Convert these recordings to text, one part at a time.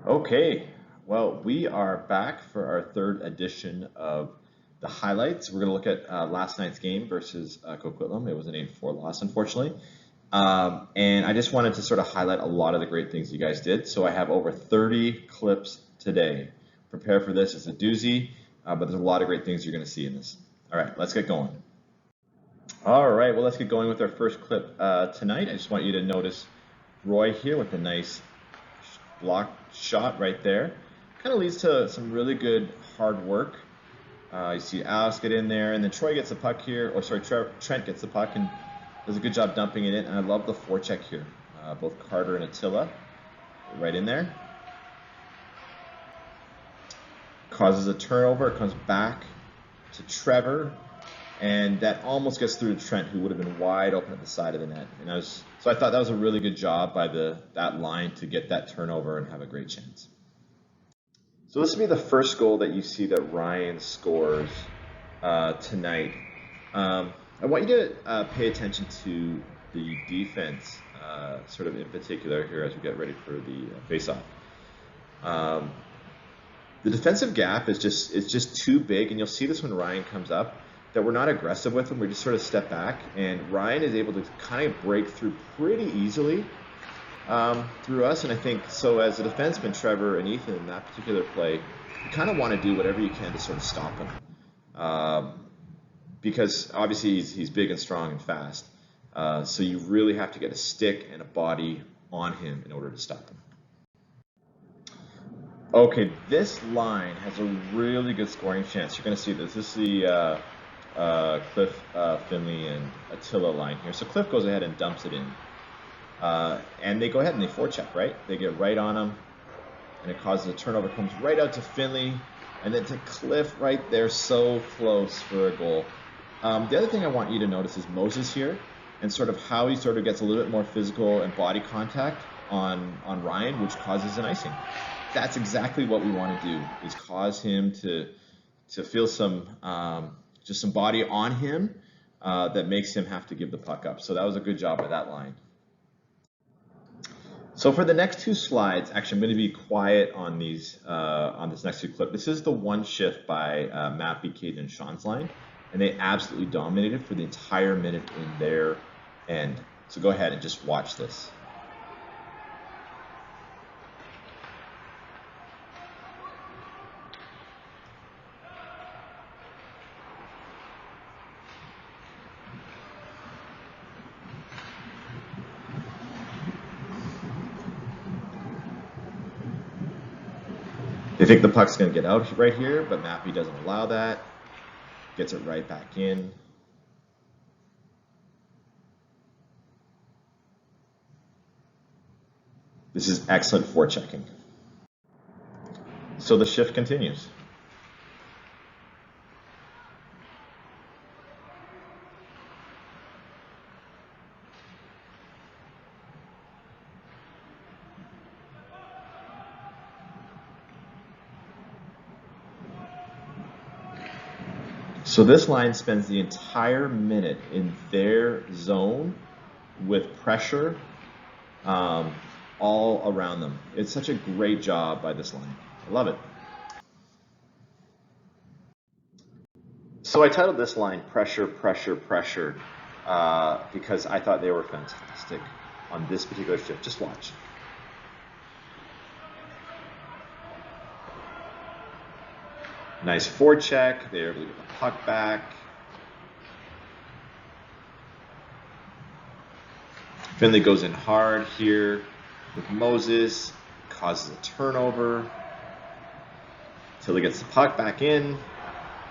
Okay, well, we are back for our third edition of the highlights. We're going to look at last night's game versus Coquitlam. It was an 8-4 loss, unfortunately. And I just wanted to sort of highlight a lot of the great things you guys did. So I have over 30 clips today. Prepare for this. It's a doozy, but there's a lot of great things you're going to see in this. All right, let's get going. All right, well, let's get going with our first clip tonight. I just want you to notice Roy here with a nice block shot right there. Kind of leads to some really good hard work. You see Alice get in there, and then Troy gets the puck here, or sorry, Trent gets the puck and does a good job dumping it in. And I love the forecheck here. Both Carter and Attila right in there. Causes a turnover, it comes back to Trevor, and that almost gets through to Trent, who would have been wide open at the side of the net. And so I thought that was a really good job by that line to get that turnover and have a great chance. So this will be the first goal that you see that Ryan scores tonight. I want you to pay attention to the defense, sort of in particular here as we get ready for the face-off. The defensive gap is just too big, and you'll see this when Ryan comes up, that we're not aggressive with him. We just sort of step back, and Ryan is able to kind of break through pretty easily through us. And I think so as a defenseman, Trevor and Ethan, in that particular play, you kind of want to do whatever you can to sort of stop him, because obviously he's big and strong and fast. So you really have to get a stick and a body on him in order to stop him. Okay, this line has a really good scoring chance. You're going to see this. This is the Cliff, Finley, and Attila line here. So Cliff goes ahead and dumps it in. And they go ahead and they forecheck, right? They get right on him, and it causes a turnover. Comes right out to Finley, and then to Cliff right there, so close for a goal. The other thing I want you to notice is Moses here, and sort of how he sort of gets a little bit more physical and body contact on Ryan, which causes an icing. That's exactly what we want to do, is cause him to feel some just some body on him that makes him have to give the puck up. So that was a good job by that line. So for the next two slides, actually I'm going to be quiet on these on this next two clip. This is the one shift by Matt, Caden, and Sean's line, and they absolutely dominated for the entire minute in their end. So go ahead and just watch this. They think the puck's going to get out right here, but Mappy doesn't allow that. Gets it right back in. This is excellent forechecking. So the shift continues. So this line spends the entire minute in their zone with pressure all around them. It's such a great job by this line. I love it. So I titled this line Pressure, Pressure, Pressure because I thought they were fantastic on this particular shift. Just watch. Nice forecheck. They're able to get the puck back. Finley goes in hard here with Moses, causes a turnover. Till he gets the puck back in,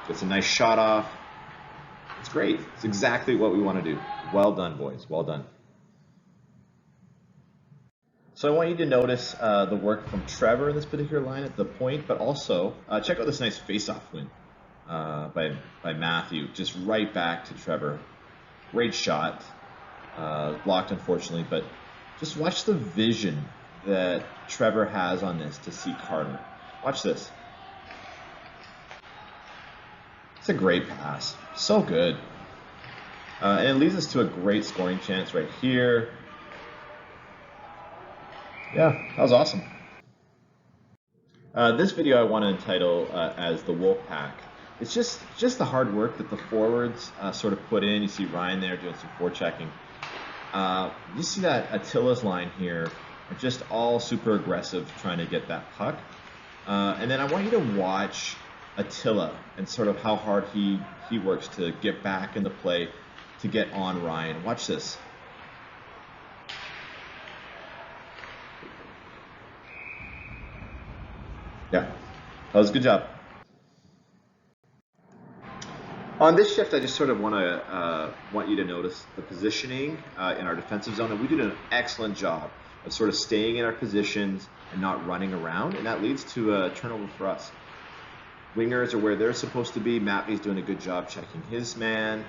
gets a nice shot off. It's great. It's exactly what we want to do. Well done, boys. Well done. So I want you to notice the work from Trevor in this particular line at the point, but also check out this nice face-off win by Matthew, just right back to Trevor. Great shot, blocked unfortunately, but just watch the vision that Trevor has on this to see Carter. Watch this. It's a great pass, so good. And it leads us to a great scoring chance right here. Yeah, that was awesome. This video I want to entitle as the Wolf Pack. It's just the hard work that the forwards sort of put in. You see Ryan there doing some forechecking. You see that Attila's line here are just all super aggressive trying to get that puck. And then I want you to watch Attila and sort of how hard he works to get back in the play to get on Ryan. Watch this. Yeah, that was a good job. On this shift, I just sort of want you to notice the positioning in our defensive zone, and we did an excellent job of sort of staying in our positions and not running around, and that leads to a turnover for us. Wingers are where they're supposed to be. Matthew's doing a good job checking his man.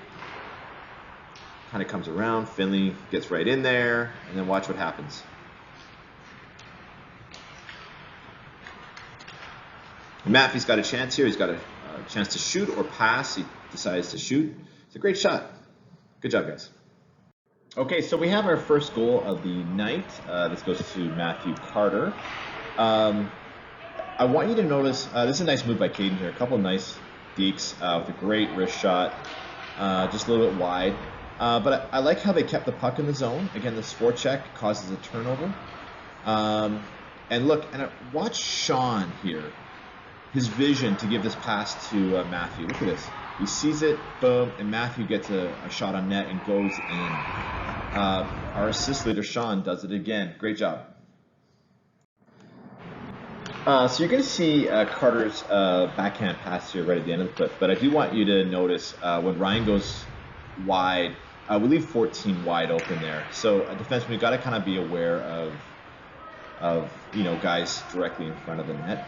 Kind of comes around. Finley gets right in there, and then watch what happens. Matthew's got a chance here. He's got a chance to shoot or pass. He decides to shoot. It's a great shot. Good job, guys. Okay, so we have our first goal of the night. This goes to Matthew Carter. I want you to notice, this is a nice move by Caden here. A couple of nice dekes with a great wrist shot, just a little bit wide. But I like how they kept the puck in the zone. Again, this forecheck causes a turnover. And look, watch Sean here. His vision to give this pass to Matthew. Look at this. He sees it, boom, and Matthew gets a shot on net and goes in. Our assist leader, Sean, does it again. Great job. So you're going to see Carter's backhand pass here right at the end of the clip, but I do want you to notice when Ryan goes wide, we leave 14 wide open there. So a defenseman, we've got to kind of be aware of guys directly in front of the net.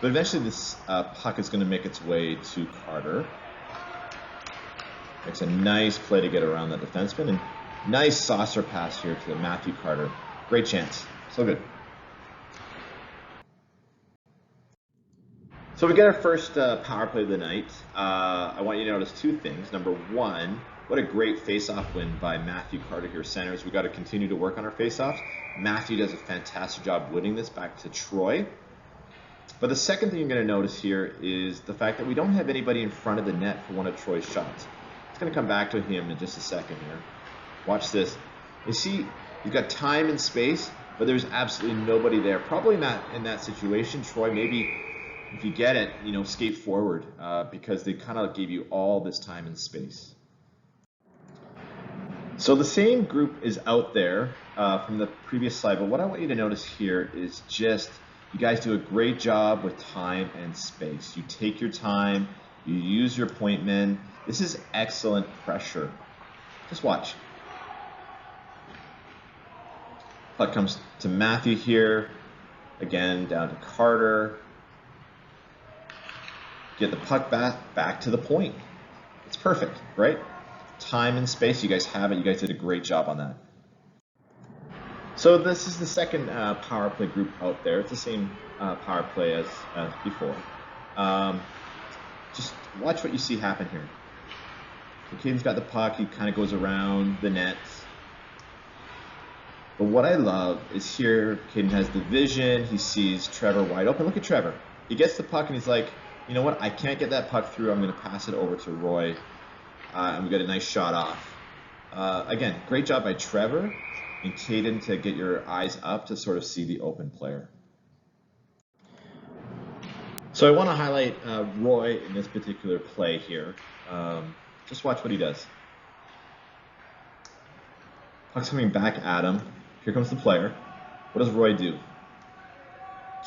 But eventually this puck is going to make its way to Carter. Makes a nice play to get around that defenseman, and nice saucer pass here to Matthew Carter. Great chance. So good. So we get our first power play of the night. I want you to notice two things. Number one, what a great face-off win by Matthew Carter here, centers. We've got to continue to work on our face-offs. Matthew does a fantastic job winning this back to Troy. But the second thing you're going to notice here is the fact that we don't have anybody in front of the net for one of Troy's shots. It's going to come back to him in just a second here. Watch this. You see, you've got time and space, but there's absolutely nobody there. Probably not in that situation. Troy, maybe if you get it, skate forward because they kind of gave you all this time and space. So the same group is out there from the previous slide, but what I want you to notice here is just you guys do a great job with time and space. You take your time, you use your point men. This is excellent pressure. Just watch. Puck comes to Matthew here. Again, down to Carter. Get the puck back to the point. It's perfect, right? Time and space, you guys have it. You guys did a great job on that. So this is the second power play group out there. It's the same power play as before. Just watch what you see happen here. So Caden's got the puck. He kind of goes around the net. But what I love is here, Caden has the vision. He sees Trevor wide open. Look at Trevor. He gets the puck and he's like, you know what? I can't get that puck through. I'm going to pass it over to Roy. And we got a nice shot off. Again, great job by Trevor and Caden to get your eyes up to sort of see the open player. So I want to highlight Roy in this particular play here. Just watch what he does. Puck's coming back at him. Here comes the player. What does Roy do?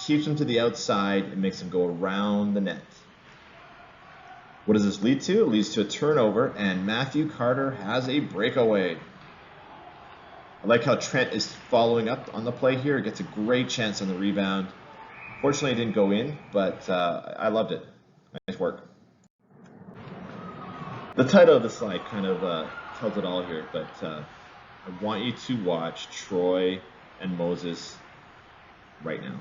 Keeps him to the outside and makes him go around the net. What does this lead to? It leads to a turnover, and Matthew Carter has a breakaway. I like how Trent is following up on the play here. Gets a great chance on the rebound. Fortunately, it didn't go in, but I loved it. Nice work. The title of the slide kind of tells it all here, but I want you to watch Troy and Moses right now.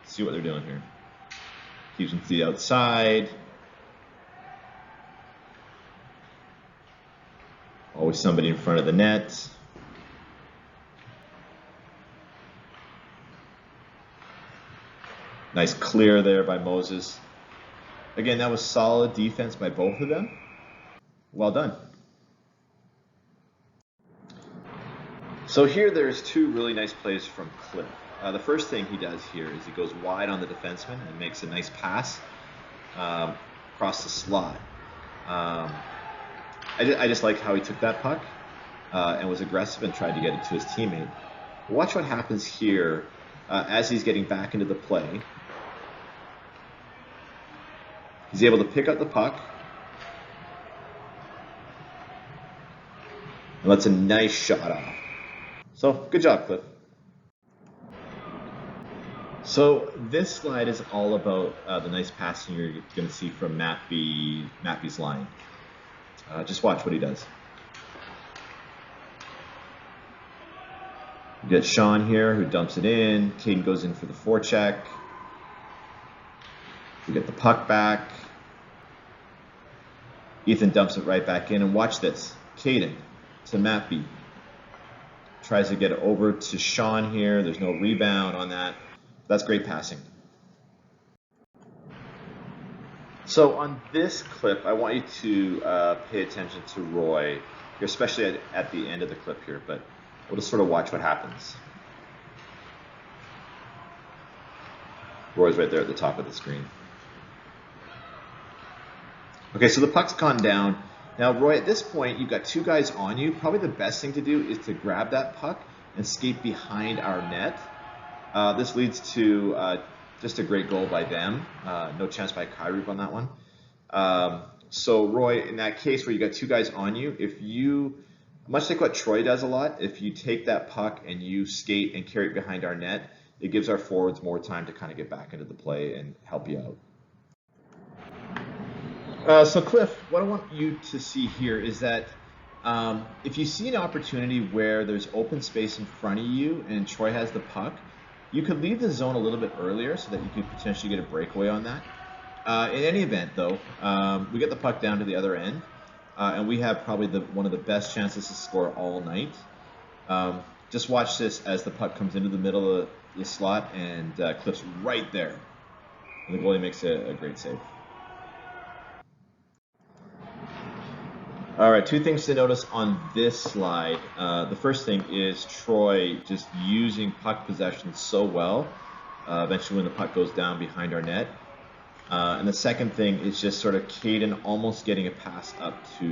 See what they're doing here. Keeps them to the outside. Always somebody in front of the net. Nice clear there by Moses. Again, that was solid defense by both of them. Well done. So here there's two really nice plays from Cliff. The first thing he does here is he goes wide on the defenseman and makes a nice pass across the slot. I just like how he took that puck and was aggressive and tried to get it to his teammate. Watch what happens here as he's getting back into the play. He's able to pick up the puck. And lets a nice shot off. So, good job, Cliff. So, this slide is all about the nice passing you're going to see from Mappy's line. Just watch what he does. You get Sean here who dumps it in. Caden goes in for the forecheck. We get the puck back. Ethan dumps it right back in. And watch this. Caden to Mappy. Tries to get it over to Sean here. There's no rebound on that. That's great passing. So on this clip, I want you to pay attention to Roy, especially at the end of the clip here, but we'll just sort of watch what happens. Roy's right there at the top of the screen. Okay, so the puck's gone down. Now, Roy, at this point, you've got two guys on you. Probably the best thing to do is to grab that puck and skate behind our net. This leads to just a great goal by them. No chance by Kyrie on that one. So, Roy, in that case where you got two guys on you, if you, much like what Troy does a lot, if you take that puck and you skate and carry it behind our net, it gives our forwards more time to kind of get back into the play and help you out. So Cliff, what I want you to see here is that if you see an opportunity where there's open space in front of you and Troy has the puck, you could leave the zone a little bit earlier so that you could potentially get a breakaway on that. In any event, though, we get the puck down to the other end, and we have probably one of the best chances to score all night. Just watch this as the puck comes into the middle of the slot and clips right there. And the goalie makes a great save. All right, two things to notice on this slide. The first thing is Troy just using puck possession so well, eventually when the puck goes down behind our net. And the second thing is just sort of Caden almost getting a pass up to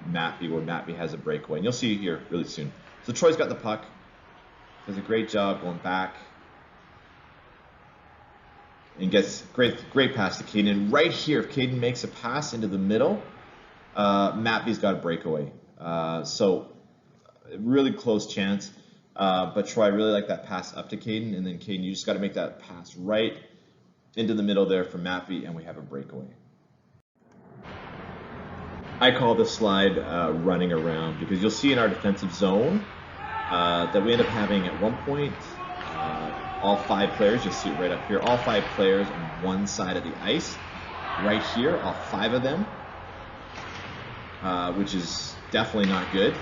Mappy where Mappy has a breakaway. And you'll see here really soon. So Troy's got the puck, does a great job going back, and gets great pass to Caden. And right here, if Caden makes a pass into the middle, Mappy's got a breakaway. So really close chance. But Troy, I really like that pass up to Caden. And then Caden, you just got to make that pass right into the middle there for Mappy, and we have a breakaway. I call this slide running around because you'll see in our defensive zone that we end up having at one point all 5 players, you'll see it right up here, all 5 players on one side of the ice. Right here, all 5 of them. Which is definitely not good.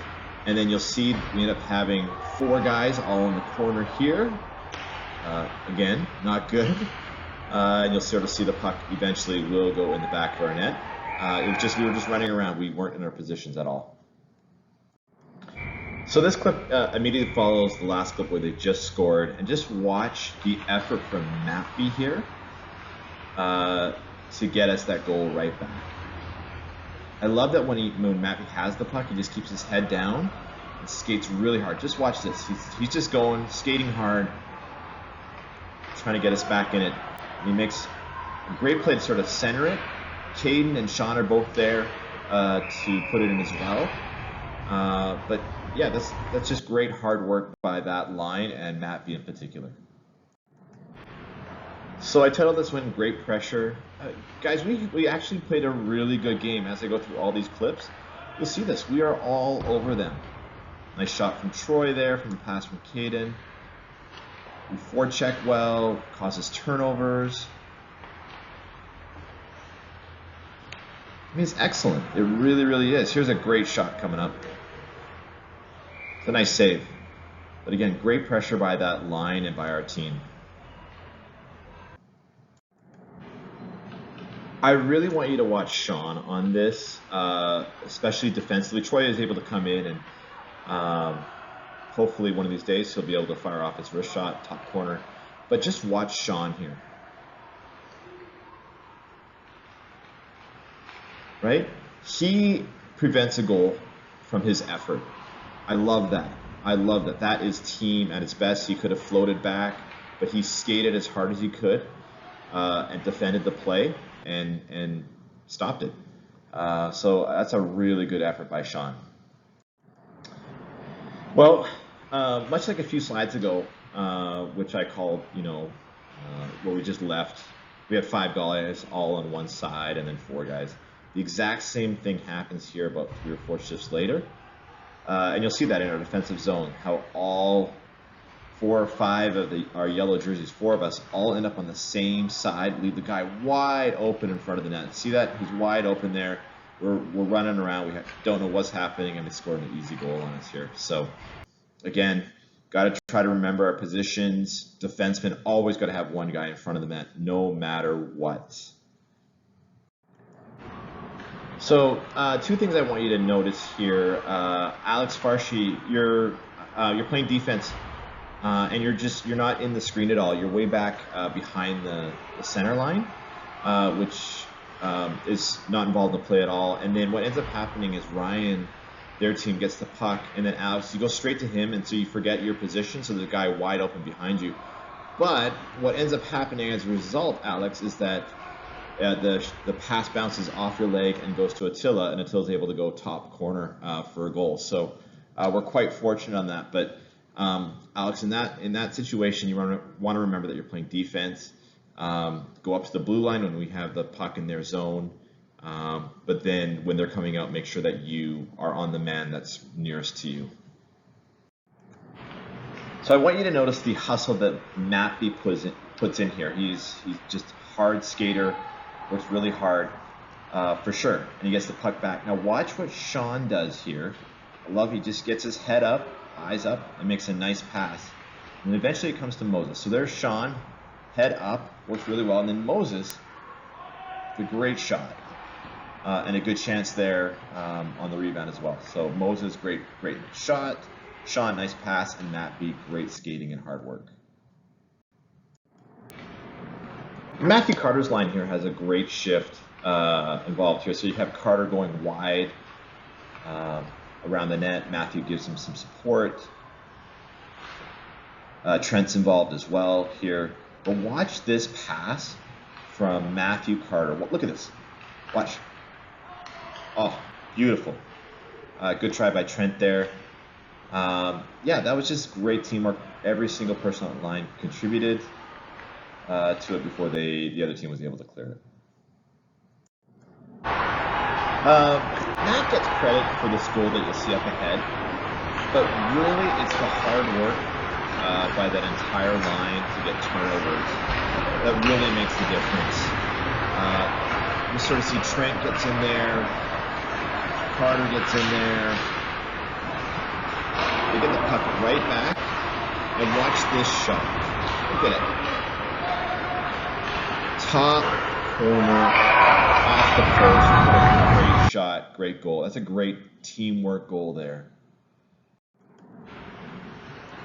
And then you'll see we end up having 4 guys all in the corner here. Again, not good. And you'll sort of see the puck eventually will go in the back of our net. We were just running around. We weren't in our positions at all. So this clip immediately follows the last clip where they just scored. And just watch the effort from Mappy here to get us that goal right back. I love that when Mappy has the puck, he just keeps his head down and skates really hard. Just watch this. He's just going, skating hard, trying to get us back in it. And he makes a great play to sort of center it. Caden and Sean are both there to put it in as well. But yeah, that's just great hard work by that line and Mappy in particular. So I titled this one Great Pressure. Guys, we actually played a really good game. As I go through all these clips, you'll see this. We are all over them. Nice shot from Troy there, from the pass from Caden. We forecheck well, causes turnovers. I mean, it's excellent. It really, really is. Here's a great shot coming up. It's a nice save. But again, great pressure by that line and by our team. I really want you to watch Sean on this, especially defensively. Troy is able to come in and hopefully one of these days he'll be able to fire off his wrist shot, top corner. But just watch Sean here. Right? He prevents a goal from his effort. I love that. I love that. That is team at its best. He could have floated back, but he skated as hard as he could and defended the play and stopped it. So that's a really good effort by Sean. Well, much like a few slides ago, which I called, where we just left, we had 5 guys all on one side and then 4 guys. The exact same thing happens here about 3 or 4 shifts later. And you'll see that in our defensive zone, how all 4 or 5 of our yellow jerseys, 4 of us, all end up on the same side, leave the guy wide open in front of the net. See that? He's wide open there. We're running around. We don't know what's happening, and they scored an easy goal on us here. So, again, got to try to remember our positions. Defensemen always got to have one guy in front of the net, no matter what. So, 2 things I want you to notice here. Alex Farshi, you're playing defense, and you're not in the screen at all. You're way back behind the center line, which is not involved in the play at all. And then what ends up happening is Ryan, their team, gets the puck, and then Alex, you go straight to him, and so you forget your position, so there's a guy wide open behind you. But what ends up happening as a result, Alex, is that the pass bounces off your leg and goes to Attila, and Attila's able to go top corner for a goal. So we're quite fortunate on that. But Alex, in that situation, you want to remember that you're playing defense. Go up to the blue line when we have the puck in their zone. But then when they're coming out, make sure that you are on the man that's nearest to you. So I want you to notice the hustle that Matthew puts in here. He's just a hard skater, works really hard for sure, and he gets the puck back. Now watch what Sean does here. I love he just gets his head up, eyes up, and makes a nice pass. And eventually it comes to Moses. So there's Sean, head up, works really well, and then Moses, the great shot. And a good chance there on the rebound as well. So Moses, great shot. Sean, nice pass, and Matthew, great skating and hard work. Matthew Carter's line here has a great shift involved here. So you have Carter going wide around the net. Matthew gives him some support. Trent's involved as well here. But watch this pass from Matthew Carter. Look at this. Watch. Oh, beautiful. Good try by Trent there. Yeah, that was just great teamwork. Every single person on the line contributed to it before the other team was able to clear it. Matt gets credit for this goal that you'll see up ahead, but really it's the hard work by that entire line to get turnovers that really makes the difference. You sort of see Trent gets in there, Carter gets in there. They get the puck right back, and watch this shot. Look at it. Top corner, off the post. Great shot, great goal. That's a great teamwork goal there.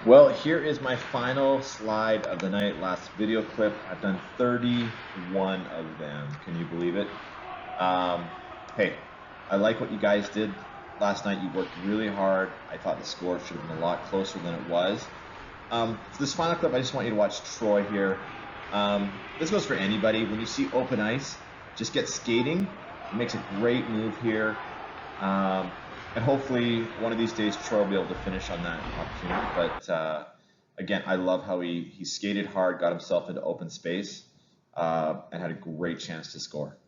Well, here is my final slide of the night, last video clip. I've done 31 of them. Can you believe it? Hey, I like what you guys did last night. You worked really hard. I thought the score should have been a lot closer than it was. For this final clip, I just want you to watch Troy here. This goes for anybody. When you see open ice, just get skating. It makes a great move here. And hopefully, one of these days, Troy will be able to finish on that opportunity. But again, I love how he skated hard, got himself into open space, and had a great chance to score.